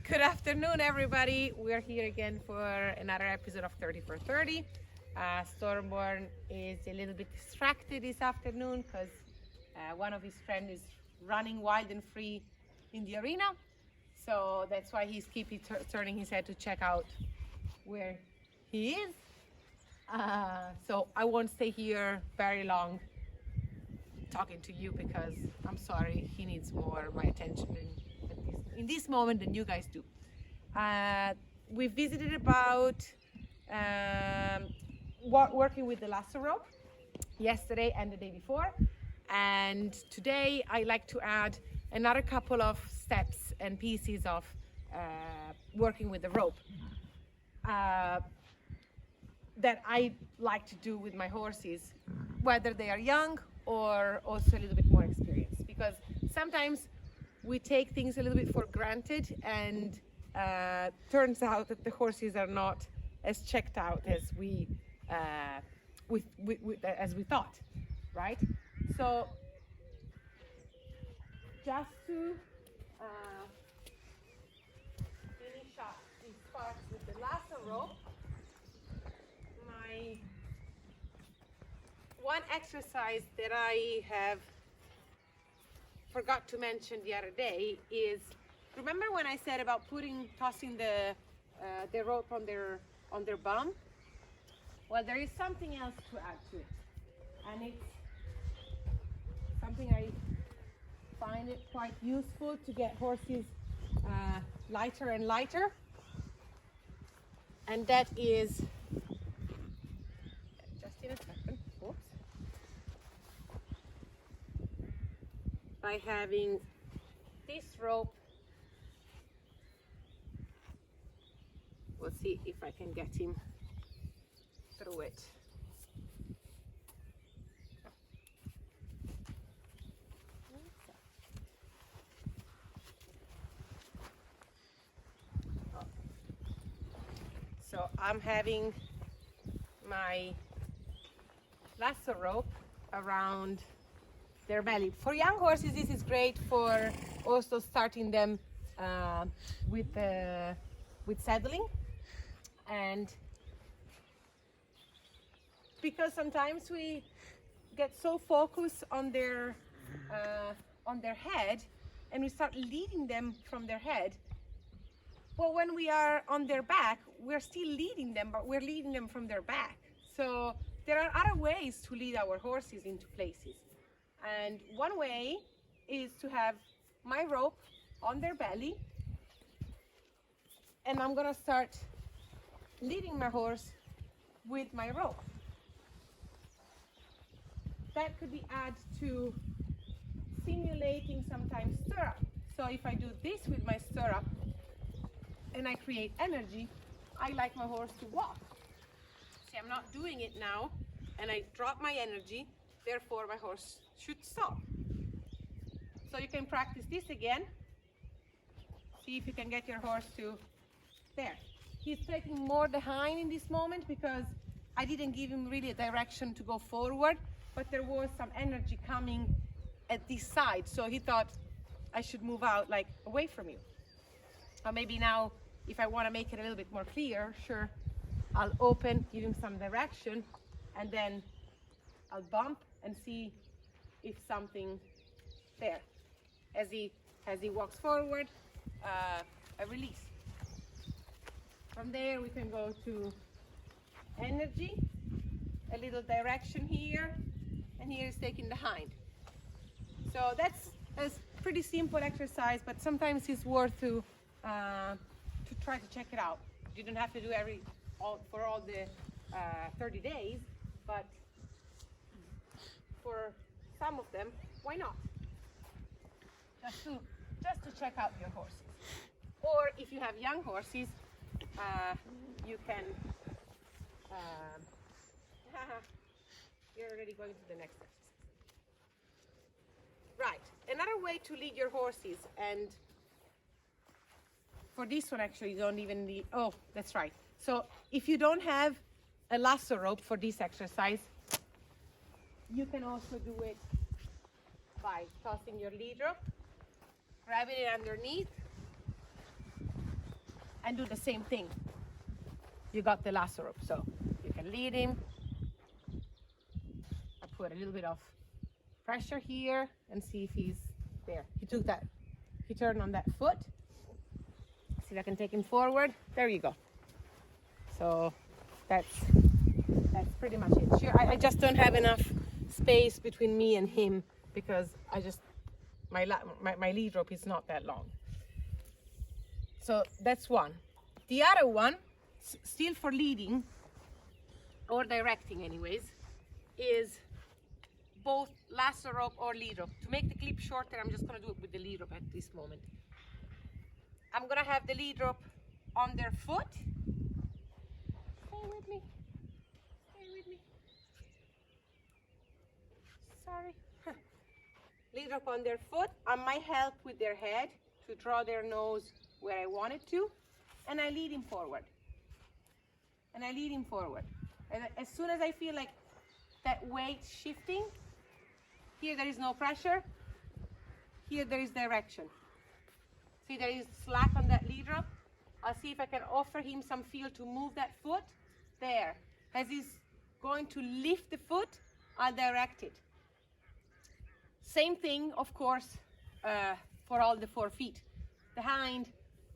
Good afternoon, everybody. We're here again for another episode of 30 for 30. Stormborn is a little bit distracted this afternoon because one of his friends is running wild and free in the arena. So that's why he's keeping turning his head to check out where he is. So I won't stay here very long talking to you because I'm sorry, he needs more my attention in this moment than you guys do. We visited about working with the lasso rope yesterday and the day before, and today I like to add another couple of steps and pieces of working with the rope that I like to do with my horses, whether they are young or also a little bit more experienced, because sometimes we take things a little bit for granted, and turns out that the horses are not as checked out as we thought, right? So just to finish up this part with the lasso rope, my one exercise that I have forgot to mention the other day is, remember when I said about tossing the rope on their bum? Well, there is something else to add to it, and it's something I find it quite useful to get horses lighter and lighter, and that is, just in a second, oops, by having this rope. We'll see if I can get him through it. So I'm having my lasso rope around their belly. For young horses, this is great for also starting them with saddling, and because sometimes we get so focused on their head and we start leading them from their head. Well, when we are on their back, we're still leading them, but we're leading them from their back. So there are other ways to lead our horses into places. And one way is to have my rope on their belly, and I'm gonna start leading my horse with my rope. That could be added to simulating sometimes stirrup. So if I do this with my stirrup and I create energy, I like my horse to walk. See, I'm not doing it now, and I drop my energy, therefore my horse should stop. So you can practice this again. See if you can get your horse to there. He's taking more the hind in this moment because I didn't give him really a direction to go forward, but there was some energy coming at this side, so he thought I should move out, like away from you. Or maybe now, if I want to make it a little bit more clear, sure, I'll open, give him some direction, and then I'll bump and see if something there. As he walks forward, I release. From there we can go to energy, a little direction here, and here is taking the hind. So that's a pretty simple exercise, but sometimes it's worth to try to check it out. You don't have to do for all the 30 days, but for some of them, why not? Just to check out your horses. Or if you have young horses, you can you're already going to the next exercise. Right, another way to lead your horses, and for this one actually you don't even need, oh, that's right. So if you don't have a lasso rope for this exercise, you can also do it by tossing your lead rope, grabbing it underneath, and do the same thing. You got the lasso rope, so you can lead him. I put a little bit of pressure here and see if he's there. He took that, he turned on that foot. See if I can take him forward. There you go. So that's pretty much it. Sure, I just don't have enough space between me and him because my lead rope is not that long. So that's one. The other one, still for leading or directing anyways, is both lasso rope or lead rope. To make the clip shorter, I'm just gonna do it with the lead rope at this moment. I'm gonna have the lead rope on their foot. Stay with me. Stay with me. Sorry. Lead rope on their foot. I might help with their head to draw their nose where I want it to. And I lead him forward. And I lead him forward. And as soon as I feel like that weight shifting, here there is no pressure. Here there is direction. See, there is slack on that lead rope. I'll see if I can offer him some feel to move that foot. There. As he's going to lift the foot, I'll direct it. Same thing, of course, for all the 4 feet. The hind,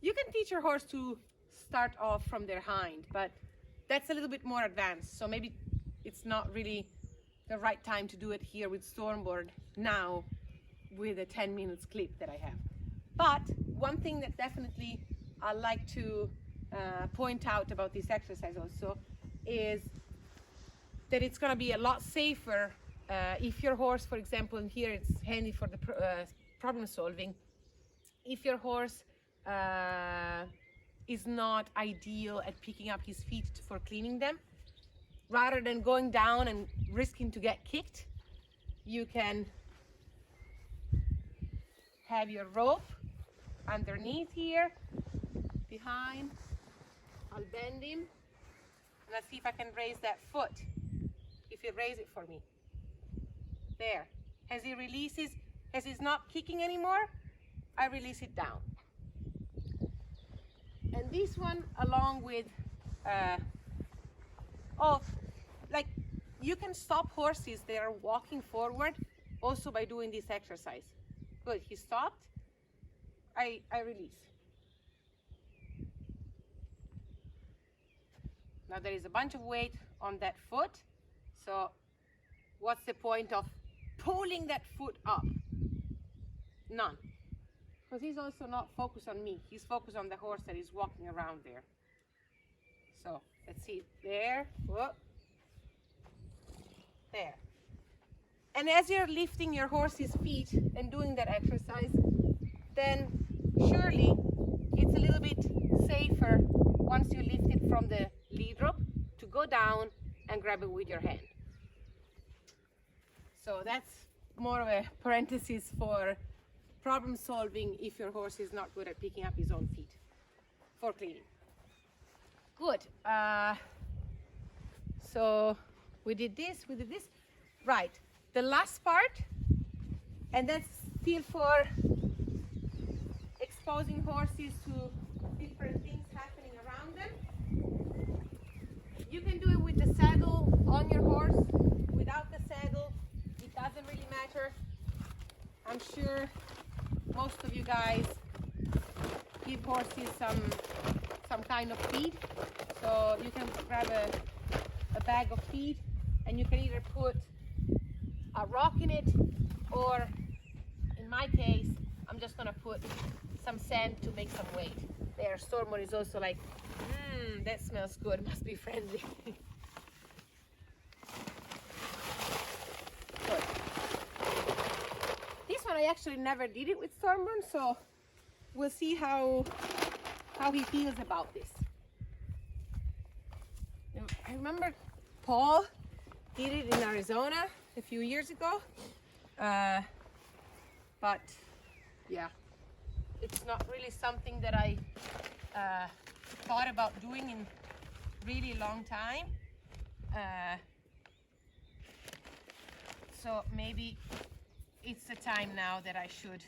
you can teach your horse to start off from their hind, but that's a little bit more advanced. So maybe it's not really the right time to do it here with Stormboard now with a 10 minutes clip that I have. But one thing that definitely I like to point out about this exercise also is that it's going to be a lot safer if your horse, for example, and here it's handy for the problem solving, if your horse is not ideal at picking up his feet for cleaning them, rather than going down and risking to get kicked, you can have your rope underneath here, behind. I'll bend him, and let's see if I can raise that foot. If you raise it for me. There. As he releases, as he's not kicking anymore, I release it down. And this one, along with, like you can stop horses that are walking forward also by doing this exercise. Good, he stopped. I release. Now there is a bunch of weight on that foot. So what's the point of pulling that foot up? None. Because he's also not focused on me. He's focused on the horse that is walking around there. So let's see. There. Whoa. There. And as you're lifting your horse's feet and doing that exercise, then surely it's a little bit safer once you lift it from the lead rope to go down and grab it with your hand. So that's more of a parenthesis for problem solving if your horse is not good at picking up his own feet for cleaning. Good. So we did this. Right. The last part, and that's still for exposing horses to different things happening around them. You can do it with the saddle on your horse, without the saddle. It doesn't really matter. I'm sure most of you guys give horses some kind of feed. So you can grab a bag of feed and you can either put a rock in it, or in my case, I'm just gonna put some sand to make some weight. There, Stormboard is also like, that smells good, must be friendly. Good. This one I actually never did it with Stormboard, so we'll see how he feels about this. I remember Paul did it in Arizona a few years ago, but yeah, it's not really something that I thought about doing in really long time. So maybe it's the time now that I should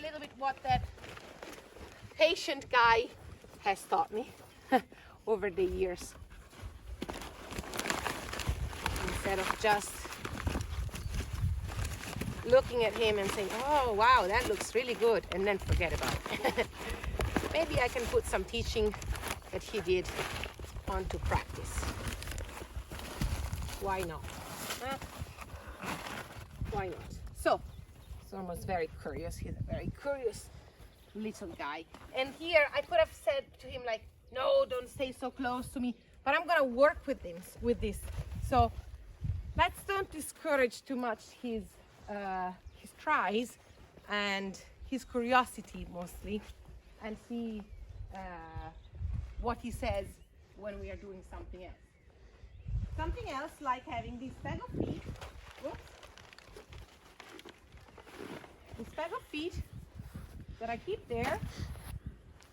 a little bit what that patient guy has taught me over the years. Instead of just looking at him and saying, oh wow, that looks really good, and then forget about it. Maybe I can put some teaching that he did onto practice. Why not? Huh? Why not? So, Stormo's very curious. He's a very curious little guy. And here I could have said to him like, no, don't stay so close to me. But I'm gonna work with this. So let's don't discourage too much his tries and his curiosity mostly, and see what he says when we are doing something else. Something else like having this bag of feet. Whoops. This bag of feet that I keep there,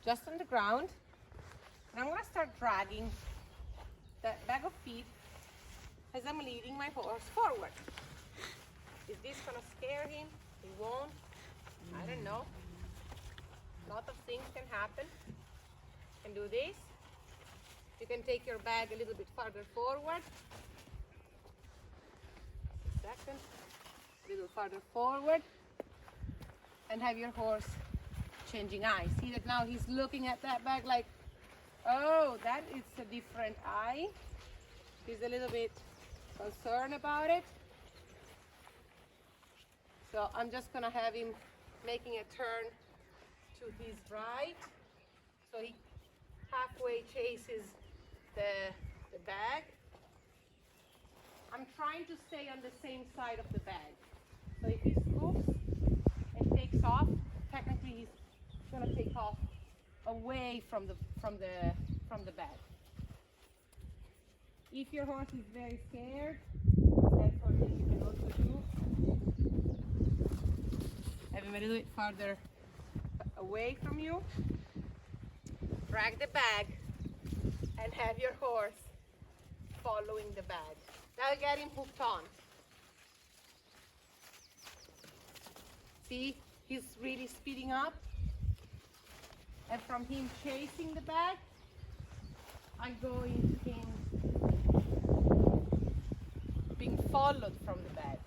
just on the ground. And I'm going to start dragging that bag of feet as I'm leading my horse forward. Is this going to scare him? He won't. I don't know. A lot of things can happen. You can do this. You can take your bag a little bit farther forward. A second. A little farther forward. And have your horse changing eyes. See that now he's looking at that bag like, oh, that is a different eye. He's a little bit concerned about it. So I'm just gonna have him making a turn to his right. So he halfway chases the bag. I'm trying to stay on the same side of the bag. So if he scoops and takes off, technically he's gonna take off away from the bag. If your horse is very scared, that's something you can also do. Have him a little bit farther away from you. Drag the bag and have your horse following the bag. Now get him hooked on. See, he's really speeding up. And from him chasing the bag, I'm going to him being followed from the bag.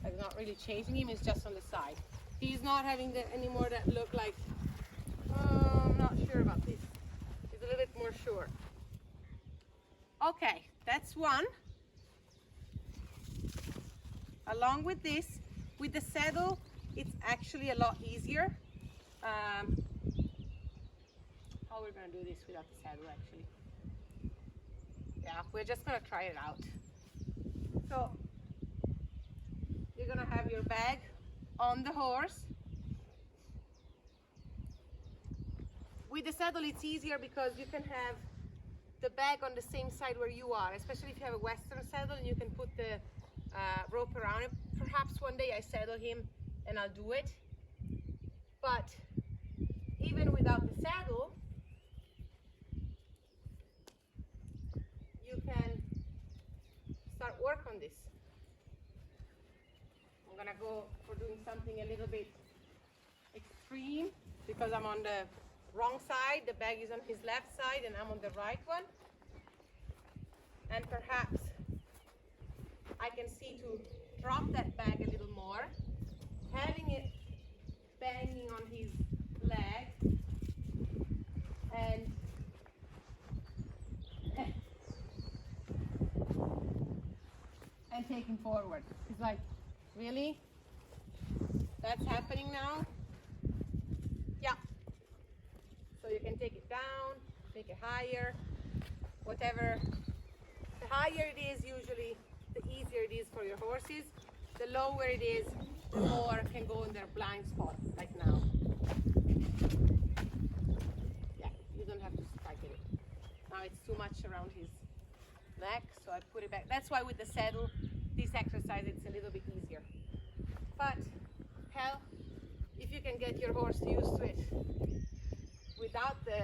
I'm not really chasing him, it's just on the side. He's not having anymore that look like, oh, I'm not sure about this. He's a little bit more sure. Okay, that's one. Along with this, with the saddle, it's actually a lot easier. How we're gonna do this without the saddle actually? Yeah, we're just gonna try it out. So, you're gonna have your bag on the horse. With the saddle it's easier because you can have the bag on the same side where you are, especially if you have a western saddle and you can put the rope around it. Perhaps one day I saddle him and I'll do it. But even without the saddle, you can start work on this. I'm gonna go for doing something a little bit extreme because I'm on the wrong side. The bag is on his left side and I'm on the right one. And perhaps I can see to drop that bag a little more, having it banging on his leg and taking forward. He's like, really? That's happening now? Yeah. So you can take it down, make it higher, whatever. The higher it is, usually the easier it is for your horses. The lower it is, the more can go in their blind spot, like now. Yeah, you don't have to strike it. Now it's too much around his neck, so I put it back. That's why with the saddle, this exercise, it's a little bit easier. But hell, if you can get your horse used to it without the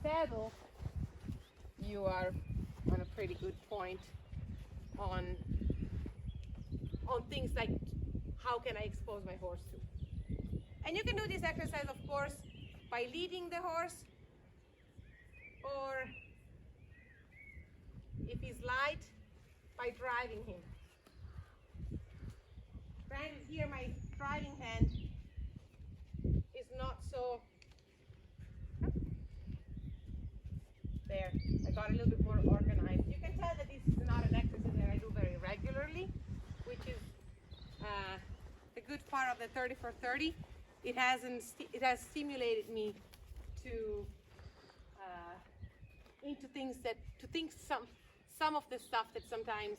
saddle, you are on a pretty good point on things like how can I expose my horse to. And you can do this exercise, of course, by leading the horse, or if he's light, by driving him. Granted, here my driving hand is not so, there, I got a little bit more organized. You can tell that this is not an exercise that I do very regularly, which is the good part of the 30 for 30. It has stimulated me to into things that, to think some of the stuff that sometimes,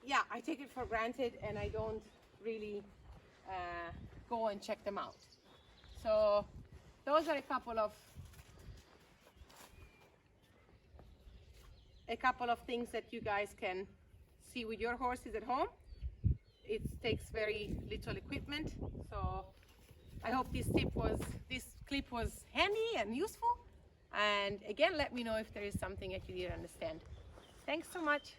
yeah, I take it for granted and I don't really go and check them out. So those are a couple of things that you guys can see with your horses at home. It takes very little equipment, so I hope this clip was handy and useful. And again, let me know if there is something that you didn't understand. Thanks so much.